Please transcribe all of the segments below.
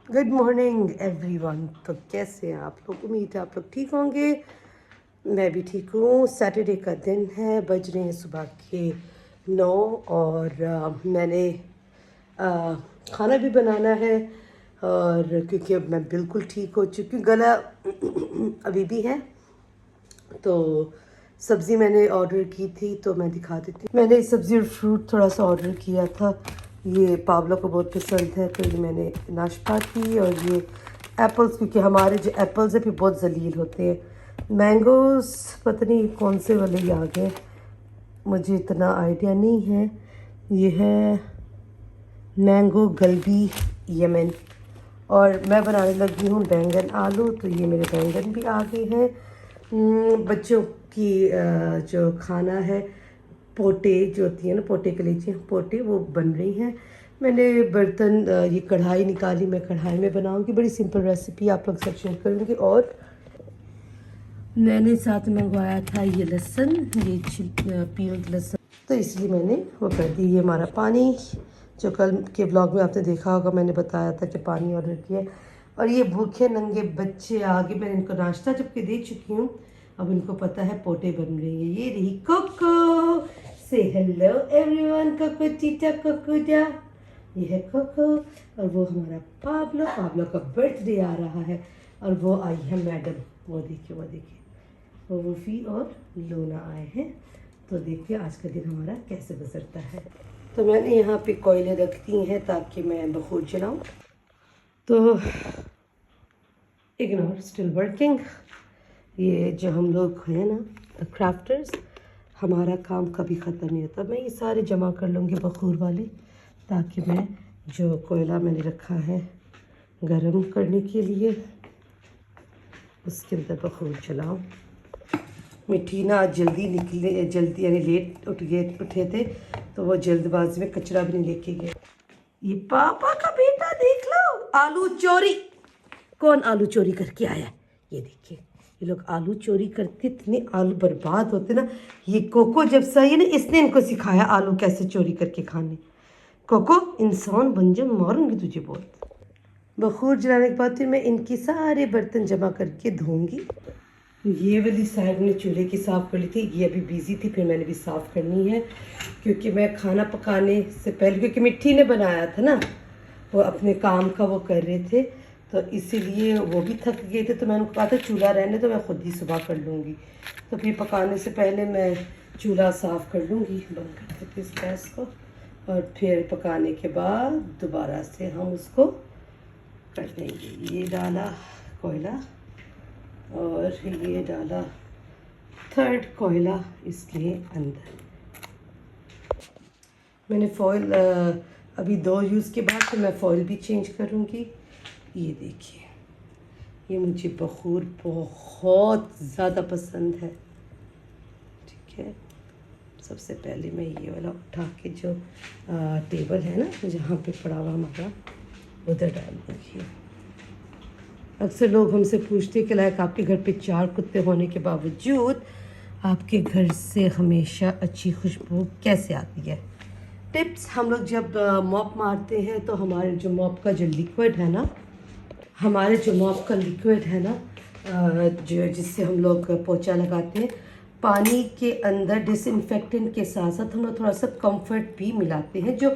Good morning everyone. तो कैसे हैं आप लोग? उम्मीद है आप लोग ठीक होंगे। मैं भी ठीक हूँ। सैटरडे का दिन है, बज रहे हैं सुबह के 9 और मैंने अ, खाना भी बनाना है। और क्योंकि अब मैं बिल्कुल ठीक हो चुकी हूँ, गला अभी भी है। तो सब्ज़ी मैंने ऑर्डर की थी, तो मैं दिखा देती हूँ। मैंने सब्ज़ी और फ्रूट थोड़ा सा ऑर्डर किया था। ये पावलो को बहुत पसंद है, तो ये मैंने नाशपाती और ये एप्पल्स, क्योंकि हमारे जो एप्पल्स है फिर बहुत जलील होते हैं। मैंगोज़ पता नहीं कौन से वाले ही आ गए, मुझे इतना आइडिया नहीं है। ये है मैंगो गलबी यमन। और मैं बनाने लगी हूँ बैंगन आलू, तो ये मेरे बैंगन भी आ गए हैं। बच्चों की जो खाना है, पोटे जो होती है ना, पोटे कलेजी पोटे, वो बन रही हैं। मैंने बर्तन ये कढ़ाई निकाली, मैं कढ़ाई में बनाऊंगी। बड़ी सिंपल रेसिपी आप लोग सब शेयर करूँगी। और मैंने साथ में मंगवाया था ये लहसुन, ये पील्ड लहसुन, तो इसलिए मैंने वो कर दी। ये हमारा पानी, जो कल के ब्लॉग में आपने देखा होगा, मैंने बताया था कि पानी ऑर्डर किया। और ये भूखे नंगे बच्चे आगे, मैंने इनको नाश्ता जबकि दे चुकी हूँ। अब इनको पता है पोटे बन रही है। ये रही कोको, से हेलो एवरीवन। कोको चीटा कोको जा, ये है कोको। और वो हमारा पाब्लो, पाब्लो का बर्थडे आ रहा है। और वो आई है मैडम, वो देखिए, वो देखिए, वो वूफी और लूना आए हैं। तो देखिए आज का दिन हमारा कैसे गुजरता है। तो मैंने यहाँ पे कोयले रख दी हैं ताकि मैं बखूर चलाऊँ। तो इग्नोर, स्टिल वर्किंग। ये जो हम लोग हैं ना क्राफ्टर्स, हमारा काम कभी ख़त्म नहीं होता। मैं ये सारे जमा कर लूँगी बखूर वाले, ताकि मैं जो कोयला मैंने रखा है गरम करने के लिए, उसके अंदर बखूर चलाऊँ। मिठी ना आज जल्दी निकले, जल्दी यानी लेट उठे थे, तो वो जल्दबाजी में कचरा भी नहीं लेके गए। ये पापा का बेटा देख लो, आलू चोरी। कौन आलू चोरी करके आया? ये देखिए, ये लोग आलू चोरी करते, इतने आलू बर्बाद होते ना। ये कोको जब से आई है ना, इसने इनको सिखाया आलू कैसे चोरी करके खाने। कोको इंसान बन जा, मारूंगी तुझे बहुत। बखूर जलाने के बाद फिर मैं इनकी सारे बर्तन जमा करके धोऊंगी। ये वाली साइड में चूल्हे की साफ़ कर ली थी, ये अभी बिज़ी थी, फिर मैंने भी साफ़ करनी है। क्योंकि मैं खाना पकाने से पहले, क्योंकि मिट्टी ने बनाया था ना, वो अपने काम का वो कर रहे थे, तो इसीलिए वो भी थक गए थे। तो मैंने उनको कहा था चूल्हा रहने तो मैं खुद ही सुबह कर लूँगी। तो फिर पकाने से पहले मैं चूल्हा साफ़ कर लूँगी, बंद कर देती इस गैस को। और फिर पकाने के बाद दोबारा से हम उसको कर देंगे। ये डाला कोयला और ये डाला थर्ड कोयला इसके अंदर। मैंने फॉइल अभी 2 यूज़ के बाद तो मैं फॉइल भी चेंज करूँगी। ये देखिए, ये मुझे बखूर बहुत ज़्यादा पसंद है। ठीक है, सबसे पहले मैं ये वाला उठा के जो टेबल है ना जहाँ पे पड़ा हुआ हमारा, उधर डाल दूँगी। अक्सर लोग हमसे पूछते हैं कि लाइक आपके घर पे 4 कुत्ते होने के बावजूद आपके घर से हमेशा अच्छी खुशबू कैसे आती है। टिप्स, हम लोग जब मॉप मारते हैं तो हमारे जो मॉप का जो लिक्विड है ना, जो जिससे हम लोग पोछा लगाते हैं, पानी के अंदर डिसइंफेक्टेंट के साथ साथ हम लोग थोड़ा सा कंफर्ट भी मिलाते हैं जो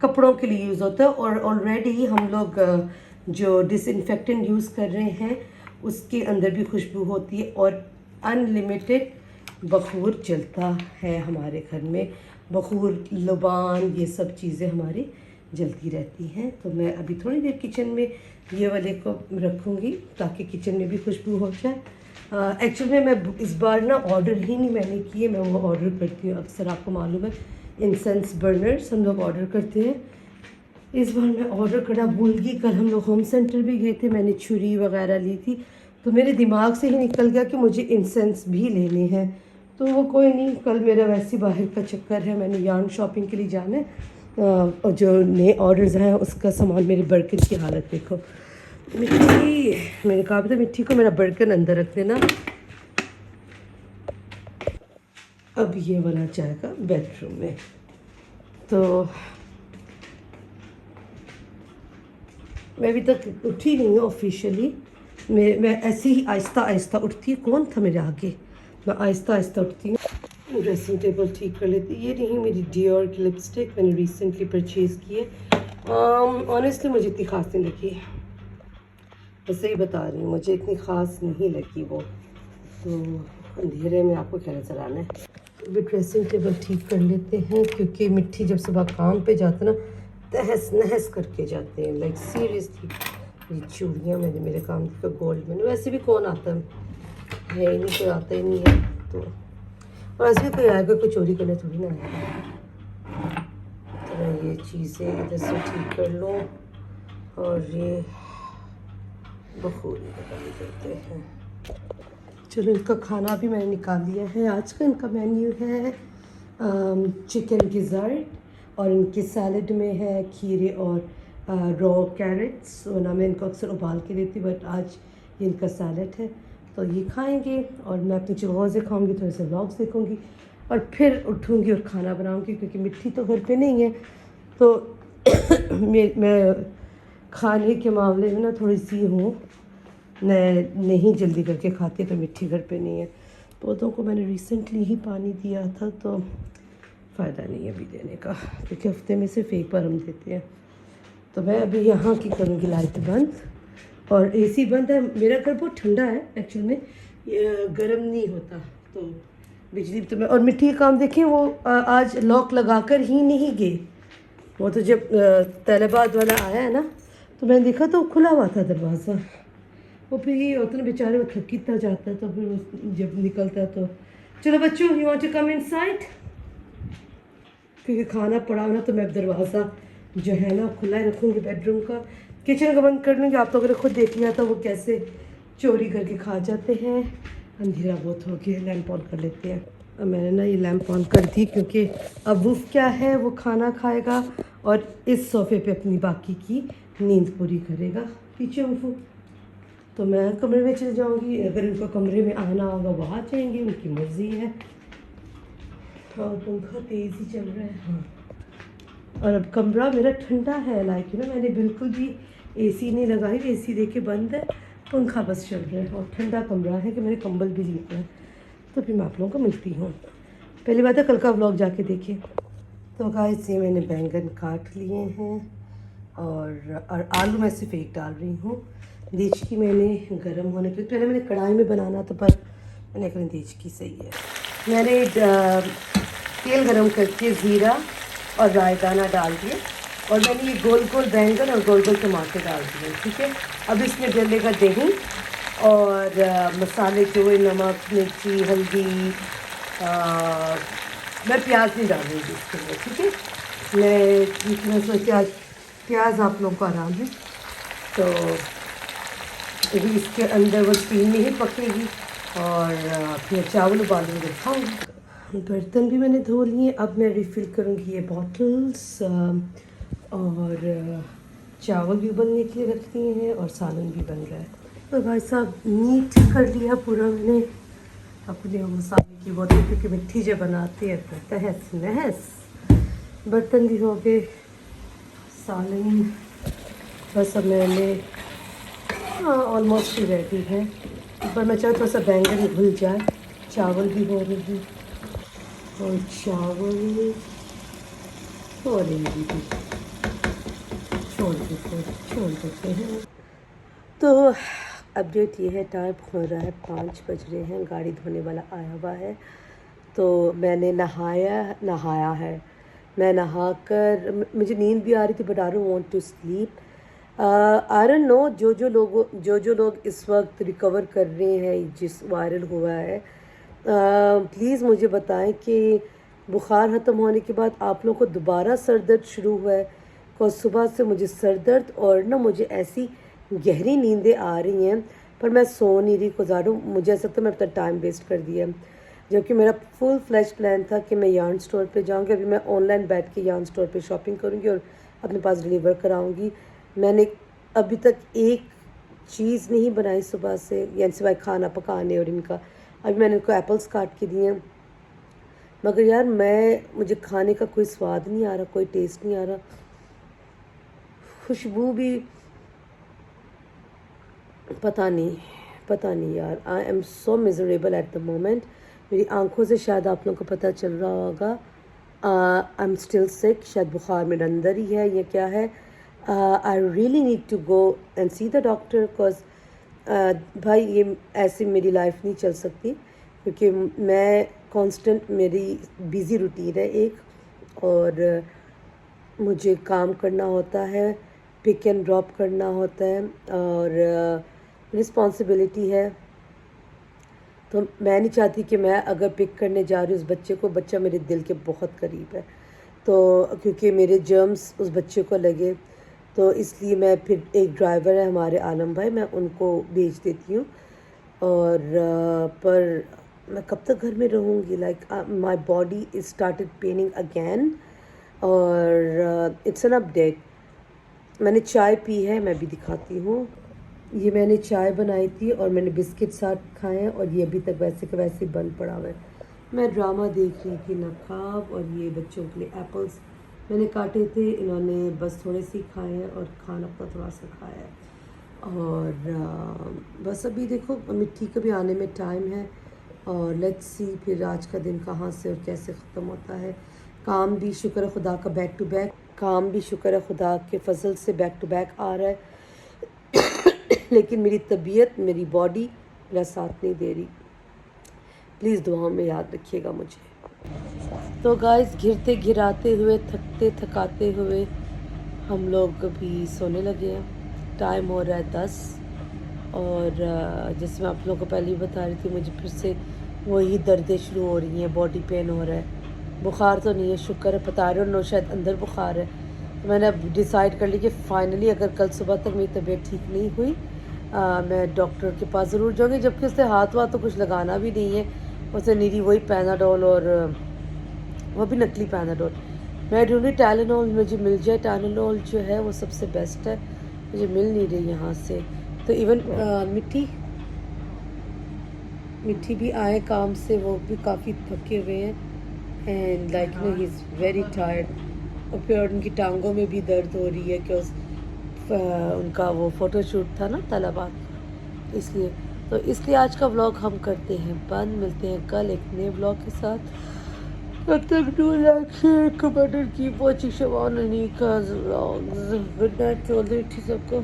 कपड़ों के लिए यूज़ होता है। और ऑलरेडी हम लोग जो डिसइंफेक्टेंट यूज़ कर रहे हैं उसके अंदर भी खुशबू होती है। और अनलिमिटेड बखूर जलता है हमारे घर में, बखूर, लुबान, ये सब चीज़ें हमारी जलती रहती हैं। तो मैं अभी थोड़ी देर किचन में ये वाले को रखूँगी ताकि किचन में भी खुशबू हो जाए। एक्चुअली में मैं इस बार ना ऑर्डर ही नहीं मैंने किए, मैं वो ऑर्डर करती हूँ अक्सर, आपको मालूम है इंसेंस बर्नर्स हम लोग ऑर्डर करते हैं। इस बार मैं ऑर्डर करना भूल गई। कल हम लोग होम सेंटर भी गए थे, मैंने छुरी वगैरह ली थी, तो मेरे दिमाग से ही निकल गया कि मुझे इंसेंस भी लेने हैं। तो वो कोई नहीं, कल मेरा वैसे बाहर का चक्कर है, मैंने यार्न शॉपिंग के लिए जाना है। और जो नए ऑर्डर्स हैं उसका सामान, मेरे बर्तन की हालत देखो। मिट्टी, मैंने कहा था मिट्टी को मेरा बर्तन अंदर रख देना। अब ये वाला जाएगा बेडरूम में। तो मैं अभी तक उठी नहीं हूँ ऑफिशियली। मैं ऐसे ही आहिस्ता आहिस्ता उठती हूँ। कौन था मेरे आगे? मैं आहिस्ता आहिस्ता उठती हूँ। ड्रेसिंग टेबल ठीक कर लेती। ये रही मेरी डियोर की लिपस्टिक, मैंने रिसेंटली परचेज़ की है। ऑनेस्टली मुझे इतनी ख़ास नहीं लगी, वैसे ही बता रही हूँ, मुझे इतनी ख़ास नहीं लगी वो। तो अंधेरे में आपको क्या नज़र आना है। अभी ड्रेसिंग टेबल ठीक कर लेते हैं, क्योंकि मिट्टी जब सुबह काम पे जाते ना तहस नहस करके जाते हैं। Like seriously. ये चूड़ियाँ मैंने मेरे काम की का गोल्ड में, वैसे भी कौन आता है ही नहीं, कोई आता ही नहीं है। तो और ऐसे भी कोई आएगा, कोई चोरी करने थोड़ी ना आएगा। तो मैं ये चीज़ें इधर से ठीक कर लूँ और ये बखूबी करते हैं। चलो, इनका खाना भी मैंने निकाल लिया है। आज का इनका मेन्यू है चिकन गिज़र्ट, और इनके सैलड में है खीरे और रॉ कैरेट्स। वरना मैं इनको अक्सर उबाल के देती, बट आज ये इनका सैलड है, तो ये खाएंगे। और मैं अपनी चिगोज़े खाऊंगी, थोड़े से व्लॉग्स देखूंगी और फिर उठूंगी और खाना बनाऊंगी, क्योंकि मिट्टी तो घर पे नहीं है। तो मैं खाने के मामले में ना थोड़ी सी हूँ, मैं नहीं जल्दी करके खाती, तो मिट्टी घर पे नहीं है। पौधों को मैंने रिसेंटली ही पानी दिया था, तो फ़ायदा नहीं है अभी देने का, क्योंकि हफ्ते में सिर्फ एक बार हम देते हैं। तो मैं अभी यहाँ की करूँगी लाइट बंद, और एसी बंद है। मेरा घर बहुत ठंडा है एक्चुअल में, गर्म नहीं होता। तो बिजली तो मैं, और मिट्टी का काम देखें, वो आज लॉक लगाकर ही नहीं गए। वो तो जब तैलाबाद वाला आया है ना, तो मैंने देखा तो खुला हुआ था दरवाज़ा। वो फिर ये होता ना, बेचारे वो थक कितना जाता है, तो फिर जब निकलता है तो चलो बच्चों, you want to come inside, क्योंकि खाना पड़ा ना, तो मैं दरवाज़ा जो है ना खुला ही रखूँगी बेडरूम का। किचन का बंद कर लूँगी। आप तो अगर खुद देख लिया था वो कैसे चोरी करके खा जाते हैं। अंधेरा बहुत हो गया, लैंप ऑन कर लेते हैं। अब मैंने ना ये लैंप ऑन कर दी, क्योंकि अब वो क्या है, वो खाना खाएगा और इस सोफ़े पे अपनी बाकी की नींद पूरी करेगा। पीछे वो, तो मैं कमरे में चली जाऊंगी। अगर इनको कमरे में आना होगा वो आ जाएंगे, उनकी मर्जी है। और पंखा तेज़ ही चल रहा है। हाँ, और अब कमरा मेरा ठंडा है। लाइक ना, मैंने बिल्कुल भी एसी नहीं लगाई, एसी देके बंद है, पंखा बस चल रहा है। और ठंडा कमरा है कि मैंने कंबल भी लिया है। तो फिर मैं आप लोगों को मिलती हूँ। पहली बात है, कल का व्लॉग जाके देखिए। तो गाइस, ये मैंने बैंगन काट लिए हैं, और आलू मैं सिर्फ एक डाल रही हूँ। देचकी मैंने गरम होने के पहले मैंने कढ़ाई में बनाना था, पर मैंने कहा देचकी सही है। मैंने तेल गरम करके ज़ीरा और रायदाना डाल दिए, और मैंने ये गोल गोल बैंगन और गोल गोल टमाटर डाल दिए। ठीक है, अब इसमें डलेगा दही और मसाले जो है, नमक, मिर्ची, हल्दी। मैं प्याज नहीं डालूँगी इसके लिए। ठीक है, मैं सोचा आज प्याज आप लोगों को आराम है, तो अभी इसके अंदर वो स्टीम में ही पकेगी, और फिर चावल उबालूँगी, खाऊँगी। बर्तन भी मैंने धो लिए। अब मैं रिफ़िल करूँगी ये बॉटल्स, और चावल भी उबलने के लिए रख दिए हैं, और सालन भी बन रहा है। तो भाई साहब, नीट कर लिया पूरा मैंने अपने मसाले की बोतल, क्योंकि मिट्टी जब बनाती है तो तहस नहस। बर्तन भी हो गए, सालन बस अब मैंने, हाँ ऑलमोस्ट ही रेडी है। पर मैं चाहती थोड़ा सा बैंगन घुल जाए। चावल भी हो रही है, और चावल और ये भी छोड़ देते हैं। तो अपडेट ये है, टाइम हो रहा है 5 बज रहे हैं, गाड़ी धोने वाला आया हुआ है। तो मैंने नहाया है। मैं नहा कर, मुझे नींद भी आ रही थी, but I don't want to sleep. I don't know, जो लोग इस वक्त रिकवर कर रहे हैं जिस वायरल हुआ है, प्लीज़ मुझे बताएं कि बुखार ख़त्म होने के बाद आप लोगों को दोबारा सर दर्द शुरू हुआ है। और सुबह से मुझे सर दर्द, और ना मुझे ऐसी गहरी नींदें आ रही हैं, पर मैं सो नहीं रही। गुजारो, मुझे ऐसा तो मैं अपना टाइम वेस्ट कर दिया, जबकि मेरा फुल फ्लैश प्लान था कि मैं यार्न स्टोर पे जाऊंगी। अभी मैं ऑनलाइन बैठ के यार्न स्टोर पे शॉपिंग करूंगी और अपने पास डिलीवर कराऊंगी। मैंने अभी तक एक चीज़ नहीं बनाई सुबह से, यानी सिवाय खाना पकाने और इनका। अभी मैंने इनको एप्पल्स काट के दिए हैं, मगर यार मुझे खाने का कोई स्वाद नहीं आ रहा, कोई टेस्ट नहीं आ रहा। खुशबू भी पता नहीं यार, I am so miserable at the moment. मेरी आंखों से शायद आप लोगों को पता चल रहा होगा, आई एम स्टिल सिक, शायद बुखार मेरे अंदर ही है या क्या है। I really need to go and see the doctor, because भाई ये ऐसे मेरी लाइफ नहीं चल सकती, क्योंकि मैं कांस्टेंट, मेरी बिज़ी रूटीन है एक, और मुझे काम करना होता है, पिक एंड ड्रॉप करना होता है, और रिस्पॉन्सिबिलिटी है। तो मैं नहीं चाहती कि मैं अगर पिक करने जा रही हूँ उस बच्चे को, बच्चा मेरे दिल के बहुत करीब है, तो क्योंकि मेरे जर्म्स उस बच्चे को लगे, तो इसलिए मैं फिर, एक ड्राइवर है हमारे आलम भाई, मैं उनको भेज देती हूँ। और पर मैं कब तक घर में रहूँगी, like my body is started paining again, और इट्स एन अपडेट। मैंने चाय पी है, मैं भी दिखाती हूँ। ये मैंने चाय बनाई थी और मैंने बिस्किट साथ खाए हैं, और ये अभी तक वैसे के वैसे बंद पड़ा हुआ है। मैं ड्रामा देख रही थी नकाब, और ये बच्चों के लिए एप्पल्स मैंने काटे थे, इन्होंने बस थोड़े से खाए हैं और खाना अपना थोड़ा सा खाया है। और बस अभी देखो मिट्टी का भी आने में टाइम है, और लेट्स सी फिर आज का दिन कहाँ से और कैसे ख़त्म होता है। काम भी शुक्र है खुदा का बैक टू बैक, काम भी शुक्र है खुदा के फजल से बैक टू बैक आ रहा है, लेकिन मेरी तबीयत, मेरी बॉडी मेरा साथ नहीं दे रही। प्लीज़ दुआओं में याद रखिएगा मुझे। तो गाइस, घिरते घिराते हुए, थकते थकाते हुए हम लोग अभी सोने लगे हैं। टाइम हो रहा है 10, और जैसे मैं आप लोगों को पहले ही बता रही थी, मुझे फिर से वही दर्दें शुरू हो रही हैं, बॉडी पेन हो रहा है। बुखार तो नहीं है, शुक्र है, पता रहे हो शायद अंदर बुखार है। तो मैंने अब डिसाइड कर लिया कि फाइनली अगर कल सुबह तक मेरी तबीयत ठीक नहीं हुई, मैं डॉक्टर के पास ज़रूर जाऊँगी, जबकि उससे हाथ वाथ तो कुछ लगाना भी नहीं है, उसे निरी वही पैनाडोल, और वो भी नकली पैनाडोल। मैं ढूँढी टाइलेनॉल, मुझे मिल जाए, टाइलेनॉल जो है वो सबसे बेस्ट है, मुझे मिल नहीं रही यहाँ से। तो इवन मिट्टी भी आए काम से, वो भी काफ़ी थके हुए हैं, and like no he is very tired. और फिर उनकी टांगों में भी दर्द हो रही है कि उनका वो फ़ोटोशूट था ना तलबात का, इसलिए आज का व्लॉग हम करते हैं बंद। मिलते हैं कल एक नए व्लॉग के साथ। तब तक do like, share, comment, keep watching Shabana Anika's vlogs. Good night, सबको।